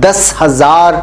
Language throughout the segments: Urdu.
10,000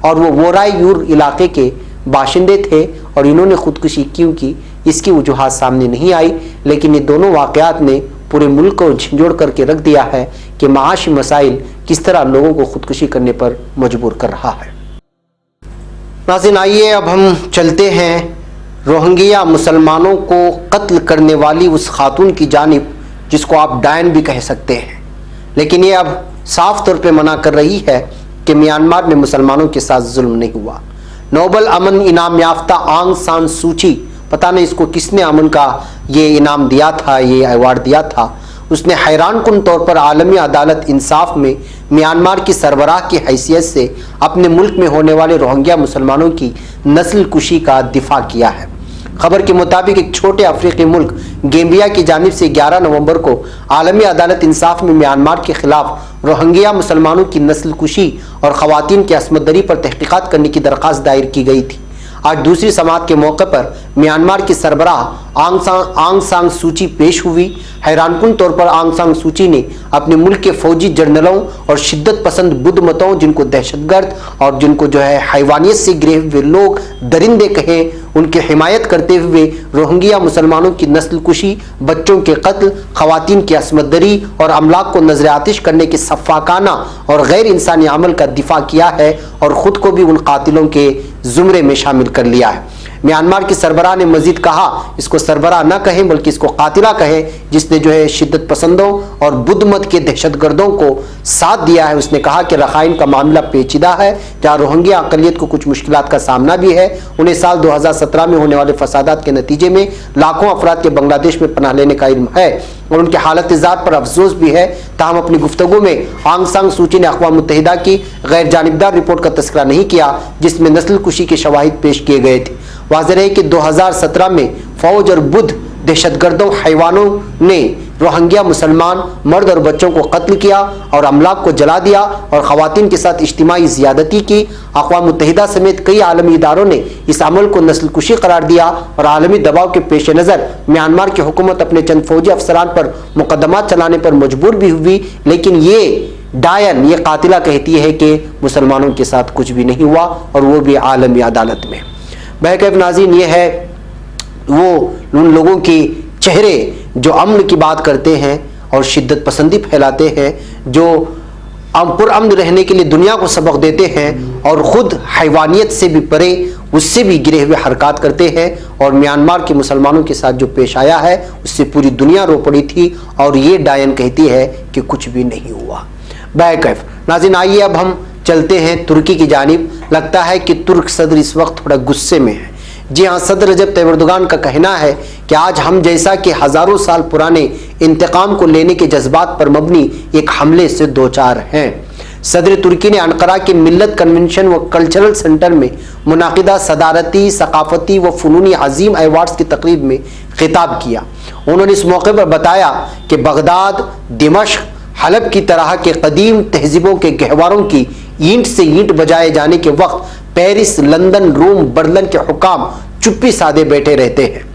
اور وہ وورائے یور علاقے کے باشندے تھے اور انہوں نے خودکشی کیوں کی اس کی وجوہات سامنے نہیں آئی، لیکن یہ دونوں واقعات نے پورے ملک کو جھنجھوڑ کر کے رکھ دیا ہے کہ معاشی مسائل کس طرح لوگوں کو خودکشی کرنے پر مجبور کر رہا ہے۔ ناظرین آئیے اب ہم چلتے ہیں روہنگیا مسلمانوں کو قتل کرنے والی اس خاتون کی جانب جس کو آپ ڈائن بھی کہہ سکتے ہیں، لیکن یہ اب صاف طور پہ منع کر رہی ہے کہ میانمار میں مسلمانوں کے ساتھ ظلم نہیں ہوا۔ نوبل امن انعام یافتہ آنگ سان سوچی، پتہ نہیں اس کو کس نے امن کا یہ انعام دیا تھا، یہ ایوارڈ دیا تھا، اس نے حیران کن طور پر عالمی عدالت انصاف میں میانمار کی سربراہ کی حیثیت سے اپنے ملک میں ہونے والے روہنگیا مسلمانوں کی نسل کشی کا دفاع کیا ہے۔ خبر کے مطابق ایک چھوٹے افریقی ملک گیمبیا کی جانب سے 11 نومبر کو عالمی عدالت انصاف میں میانمار کے خلاف روہنگیا مسلمانوں کی نسل کشی اور خواتین کی عصمت دری پر تحقیقات کرنے کی درخواست دائر کی گئی تھی۔ آج دوسری سماعت کے موقع پر میانمار کی سربراہ آنگ سان سوچی پیش ہوئی۔ حیران کن طور پر آنگ سان سوچی نے اپنے ملک کے فوجی جنرلوں اور شدت پسند بدھ متوں جن کو دہشت گرد اور جن کو حیوانیت سے گرے ہوئے لوگ درندے کہیں، ان کی حمایت کرتے ہوئے روہنگیا مسلمانوں کی نسل کشی، بچوں کے قتل، خواتین کی عصمت دری اور املاک کو نظر آتش کرنے کے سفاکانہ اور غیر انسانی عمل کا دفاع کیا ہے اور خود کو بھی ان قاتلوں کے زمرے میں شامل کر لیا ہے۔ میانمار کی سربراہ نے مزید کہا، اس کو سربراہ نہ کہیں بلکہ اس کو قاتلہ کہیں، جس نے شدت پسندوں اور بدھ مت کے دہشت گردوں کو ساتھ دیا ہے۔ اس نے کہا کہ رخائن کا معاملہ پیچیدہ ہے، جہاں روہنگیا اقلیت کو کچھ مشکلات کا سامنا بھی ہے۔ انہیں سال 2017 میں ہونے والے فسادات کے نتیجے میں لاکھوں افراد کے بنگلہ دیش میں پناہ لینے کا علم ہے اور ان کی حالت ذات پر افسوس بھی ہے۔ تاہم اپنی گفتگو میں آنگ سان سوچی نے اقوام متحدہ کی غیر جانبدار رپورٹ کا تذکرہ نہیں کیا جس میں نسل کشی کے شواہد پیش کیے گئے تھے۔ واضح ہے کہ 2017 میں فوج اور بدھ دہشت گردوں حیوانوں نے روہنگیا مسلمان مرد اور بچوں کو قتل کیا اور املاک کو جلا دیا اور خواتین کے ساتھ اجتماعی زیادتی کی۔ اقوام متحدہ سمیت کئی عالمی اداروں نے اس عمل کو نسل کشی قرار دیا اور عالمی دباؤ کے پیش نظر میانمار کی حکومت اپنے چند فوجی افسران پر مقدمات چلانے پر مجبور بھی ہوئی، لیکن یہ قاتلہ کہتی ہے کہ مسلمانوں کے ساتھ کچھ بھی نہیں ہوا اور وہ بھی عالمی عدالت میں۔ بہرکیف ناظرین، یہ ہے وہ ان لوگوں کے چہرے جو امن کی بات کرتے ہیں اور شدت پسندی پھیلاتے ہیں، جو پرامن رہنے کے لیے دنیا کو سبق دیتے ہیں اور خود حیوانیت سے بھی پرے، اس سے بھی گرے ہوئے حرکات کرتے ہیں، اور میانمار کے مسلمانوں کے ساتھ جو پیش آیا ہے اس سے پوری دنیا رو پڑی تھی اور یہ ڈائن کہتی ہے کہ کچھ بھی نہیں ہوا۔ بہرکیف ناظرین آئیے اب ہم چلتے ہیں ترکی کی جانب۔ لگتا ہے کہ ترک صدر اس وقت تھوڑا غصے میں ہے۔ جی ہاں، صدر رجب طیب اردوغان کا کہنا ہے کہ آج ہم جیسا کہ ہزاروں سال پرانے انتقام کو لینے کے جذبات پر مبنی ایک حملے سے دوچار ہیں۔ صدر ترکی نے انقرہ کے ملت کنونشن و کلچرل سینٹر میں منعقدہ صدارتی، ثقافتی و فنونی عظیم ایوارڈز کی تقریب میں خطاب کیا۔ انہوں نے اس موقع پر بتایا کہ بغداد، دمشق، حلب کی طرح کے قدیم تہذیبوں کے گہواروں کی اینٹ سے اینٹ بجائے جانے کے وقت پیرس، لندن، روم، برلن کے حکام چپی سادے بیٹھے رہتے ہیں۔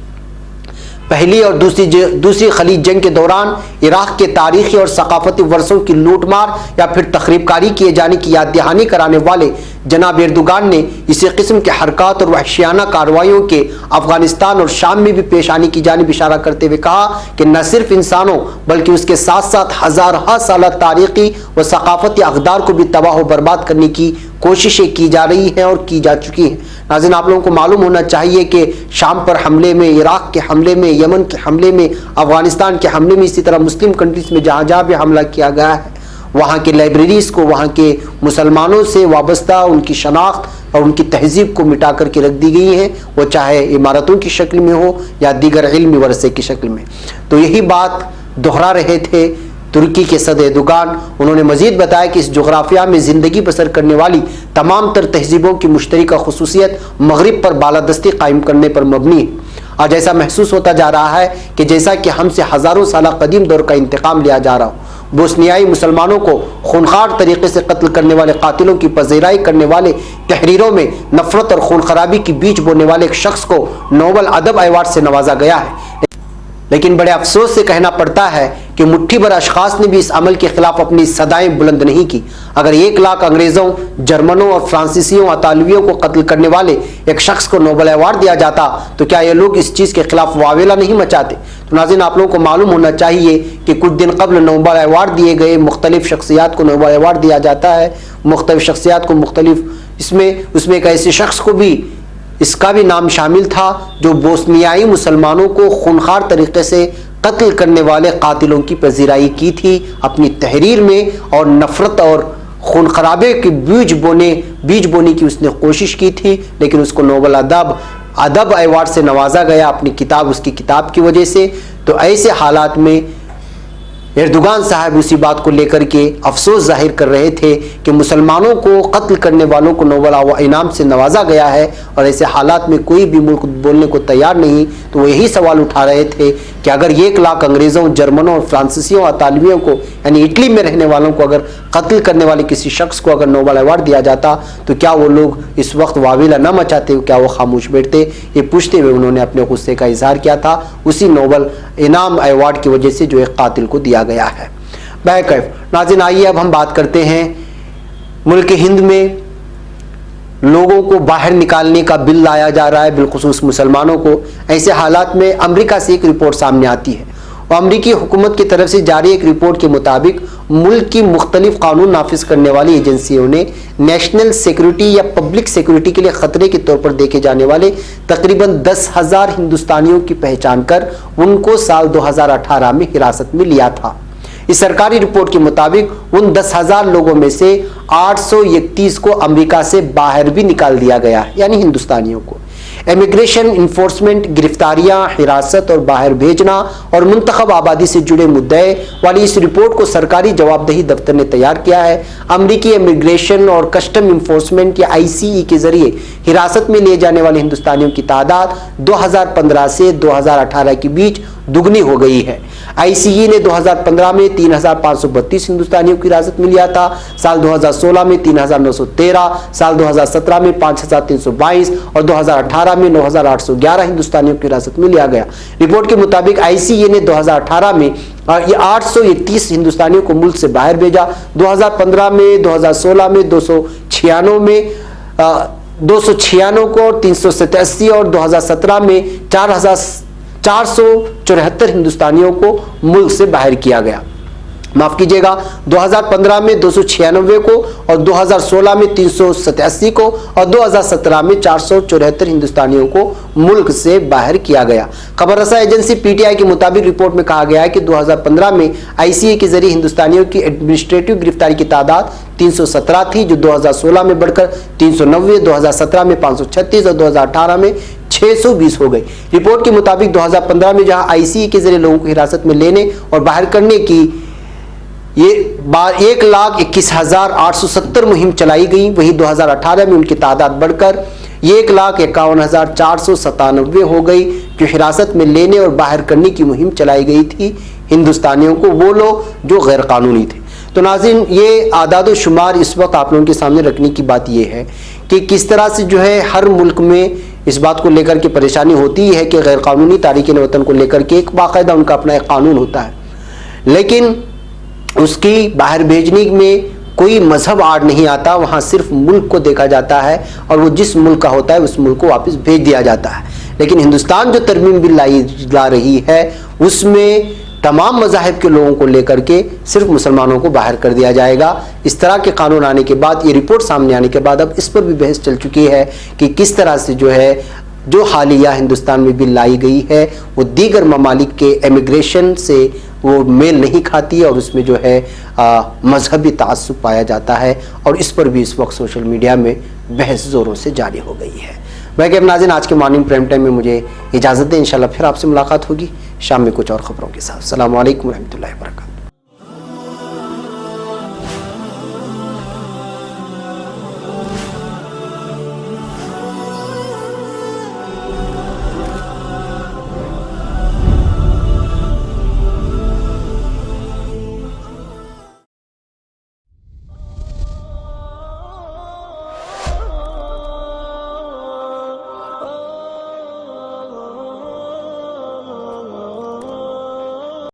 پہلی اور دوسری خلیج جنگ کے دوران عراق کے تاریخی اور ثقافتی ورثوں کی لوٹ مار یا پھر تخریب کاری کیے جانے کی یاد دہانی کرانے والے جناب اردوغان نے اسی قسم کے حرکات اور وحشیانہ کارروائیوں کے افغانستان اور شام میں بھی پیش آنے کی جانب اشارہ کرتے ہوئے کہا کہ نہ صرف انسانوں بلکہ اس کے ساتھ ساتھ ہزارہ سالہ تاریخی و ثقافتی اقدار کو بھی تباہ و برباد کرنے کی کوششیں کی جا رہی ہیں اور کی جا چکی ہیں۔ ناظرین، آپ لوگوں کو معلوم ہونا چاہیے کہ شام پر حملے میں، عراق کے حملے میں، یمن کے حملے میں، افغانستان کے حملے میں، اسی طرح مسلم کنٹریز میں جہاں جہاں بھی حملہ کیا گیا ہے، وہاں کے لائبریریز کو، وہاں کے مسلمانوں سے وابستہ ان کی شناخت اور ان کی تہذیب کو مٹا کر کے رکھ دی گئی ہیں، وہ چاہے عمارتوں کی شکل میں ہو یا دیگر علمی ورثے کی شکل میں۔ تو یہی بات دہرا رہے تھے ترکی کے صدر اردوغان۔ انہوں نے مزید بتایا کہ اس جغرافیہ میں زندگی بسر کرنے والی تمام تر تہذیبوں کی مشترکہ خصوصیت مغرب پر بالادستی قائم کرنے پر مبنی ہے۔ آج ایسا محسوس ہوتا جا رہا ہے کہ جیسا کہ ہم سے ہزاروں سالہ قدیم دور کا انتقام لیا جا رہا ہو۔ بوسنیائی مسلمانوں کو خونخوار طریقے سے قتل کرنے والے قاتلوں کی پذیرائی کرنے والے، تحریروں میں نفرت اور خون خرابی کی بیج بونے والے ایک شخص کو نوبل ادب ایوارڈ سے نوازا گیا ہے، لیکن بڑے افسوس سے کہنا پڑتا ہے کہ مٹھی بھر اشخاص نے بھی اس عمل کے خلاف اپنی صدائیں بلند نہیں کی۔ اگر 1 لاکھ انگریزوں، جرمنوں اور فرانسیسیوں، اطالویوں کو قتل کرنے والے ایک شخص کو نوبل ایوارڈ دیا جاتا تو کیا یہ لوگ اس چیز کے خلاف واویلا نہیں مچاتے؟ تو ناظرین، آپ لوگوں کو معلوم ہونا چاہیے کہ کچھ دن قبل نوبل ایوارڈ دیے گئے، مختلف شخصیات کو نوبل ایوارڈ دیا جاتا ہے، مختلف شخصیات کو مختلف، اس میں ایک ایسے شخص کو بھی، اس کا بھی نام شامل تھا جو بوسنیائی مسلمانوں کو خونخوار طریقے سے قتل کرنے والے قاتلوں کی پذیرائی کی تھی اپنی تحریر میں، اور نفرت اور خون خرابے کے بیج بونے کی اس نے کوشش کی تھی، لیکن اس کو نوبل ادب ایوارڈ سے نوازا گیا اپنی کتاب، اس کی کتاب کی وجہ سے۔ تو ایسے حالات میں ایردوغان صاحب اسی بات کو لے کر کے افسوس ظاہر کر رہے تھے کہ مسلمانوں کو قتل کرنے والوں کو نوبل انعام سے نوازا گیا ہے، اور ایسے حالات میں کوئی بھی ملک بولنے کو تیار نہیں۔ تو وہ یہی سوال اٹھا رہے تھے کہ اگر 1 لاکھ انگریزوں، جرمنوں اور فرانسیسیوں، اطالویوں کو، یعنی اٹلی میں رہنے والوں کو اگر قتل کرنے والے کسی شخص کو اگر نوبل ایوارڈ دیا جاتا تو کیا وہ لوگ اس وقت واویلا نہ مچاتے، کیا وہ خاموش بیٹھتے؟ یہ پوچھتے ہوئے انہوں نے اپنے غصے کا اظہار کیا تھا اسی نوبل انعام ایوارڈ کی وجہ سے جو ایک قاتل کو دیا گیا ہے۔ بہرکیف ناظرین، آئیے اب ہم بات کرتے ہیں ملک ہند میں لوگوں کو باہر نکالنے کا بل لایا جا رہا ہے، بالخصوص مسلمانوں کو۔ ایسے حالات میں امریکہ سے ایک رپورٹ سامنے آتی ہے، اور امریکی حکومت کی طرف سے جاری ایک رپورٹ کے مطابق ملک کی مختلف قانون نافذ کرنے والی ایجنسیوں نے نیشنل سیکورٹی یا پبلک سیکورٹی کے لیے خطرے کے طور پر دیکھے جانے والے تقریباً 10,000 ہندوستانیوں کی پہچان کر ان کو سال 2018 میں حراست میں لیا تھا۔ اس سرکاری رپورٹ کے مطابق ان 10,000 لوگوں میں سے 831 کو امریکہ سے باہر بھی نکال دیا گیا، یعنی ہندوستانیوں کو۔ امیگریشن انفورسمنٹ گرفتاریاں، حراست اور باہر بھیجنا اور منتخب آبادی سے جڑے مدعے والی اس رپورٹ کو سرکاری جواب دہی دفتر نے تیار کیا ہے۔ امریکی امیگریشن اور کسٹم انفورسمنٹ یا ICE کے ذریعے حراست میں لیے جانے والے ہندوستانیوں کی تعداد 2015 سے 2018 کے بیچ دگنی ہو گئی ہے۔ ICE نے 2015 میں 3,532 ہندوستانیوں کی حراست میں لیا تھا، سال 2016 میں 3,913، سال 2017 میں 5,322 اور 2018 میں 9,811 ہندوستانیوں کی حراست میں لیا گیا۔ رپورٹ کے مطابق ICE نے 2018 میں یہ 831 ہندوستانیوں کو ملک سے باہر بھیجا، 2015 میں، 2016 میں 296 میں 296 کو، 387 اور 2017 میں 474 ہندوستانیوں کو ملک سے باہر کیا گیا۔ معاف کیجیے گا، 2015 میں 296 کو اور 2016 میں 387 کو اور 2017 میں 474 ہندوستانیوں کو ملک سے باہر کیا گیا۔ خبر رساں ایجنسی PTI کے مطابق رپورٹ میں کہا گیا ہے کہ 2015 میں ICE کے ذریعے ہندوستانیوں کی ایڈمنسٹریٹو گرفتاری کی تعداد 317 تھی، جو 2016 میں بڑھ کر 390، 2017 میں 536 اور 2018 میں 620 ہو گئی۔ رپورٹ کے مطابق 2015 میں جہاں ICE کے ذریعے لوگوں کو حراست میں لینے اور باہر کرنے کی یہ 1,21,870 مہم چلائی گئی، وہیں 2018 میں ان کی تعداد بڑھ کر 1,51,497 ہو گئی، جو حراست میں لینے اور باہر کرنے کی مہم چلائی گئی تھی ہندوستانیوں کو، وہ لوگ جو غیر قانونی تھے۔ تو ناظرین، یہ اعداد و شمار اس وقت آپ لوگوں کے سامنے رکھنے کی بات یہ ہے کہ کس طرح سے جو ہے ہر ملک میں اس بات کو لے کر کے پریشانی ہوتی ہے کہ غیر قانونی تارکین وطن کو لے کر کے ایک باقاعدہ ان کا اپنا ایک قانون ہوتا ہے، لیکن اس کی باہر بھیجنے میں کوئی مذہب آڑ نہیں آتا، وہاں صرف ملک کو دیکھا جاتا ہے اور وہ جس ملک کا ہوتا ہے اس ملک کو واپس بھیج دیا جاتا ہے۔ لیکن ہندوستان جو ترمیم بل لا رہی ہے اس میں تمام مذاہب کے لوگوں کو لے کر کے صرف مسلمانوں کو باہر کر دیا جائے گا۔ اس طرح کے قانون آنے کے بعد، یہ رپورٹ سامنے آنے کے بعد اب اس پر بھی بحث چل چکی ہے کہ کس طرح سے جو ہے جو حالیہ ہندوستان میں بل لائی گئی ہے وہ دیگر ممالک کے امیگریشن سے وہ میل نہیں کھاتی اور اس میں جو ہے مذہبی تعصب پایا جاتا ہے، اور اس پر بھی اس وقت سوشل میڈیا میں بحث زوروں سے جاری ہو گئی ہے۔ بھائی ناظرین، آج کے مارننگ پرائم ٹائم میں مجھے اجازت دیں، انشاءاللہ پھر آپ سے ملاقات ہوگی شام میں کچھ اور خبروں کے ساتھ۔ السلام علیکم ورحمۃ اللہ وبرکاتہ۔